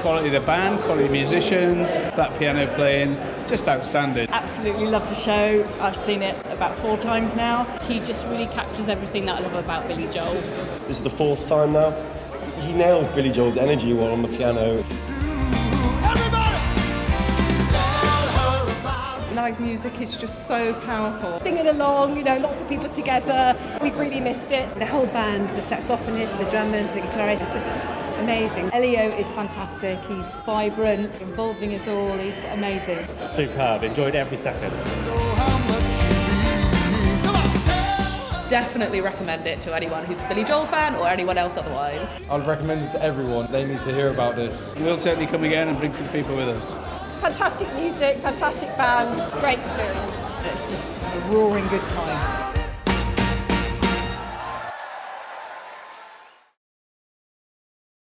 quality of the band, quality musicians, that piano playing, just outstanding. Absolutely love the show. I've seen it about 4 times now. He just really captures everything that I love about Billy Joel. This is the 4th time now. He nails Billy Joel's energy while on the piano. Live music is just so powerful. Singing along, you know, lots of people together. We've really missed it. The whole band, the saxophonist, the drummers, the guitarist, it's just amazing. Elio is fantastic. He's vibrant, involving us all. He's amazing. Superb. Enjoyed every second. Definitely recommend it to anyone who's a Billy Joel fan or anyone else otherwise. I'd recommend it to everyone. They need to hear about this. We'll certainly come again and bring some people with us. Fantastic music, fantastic band, great experience. It's just a roaring good time.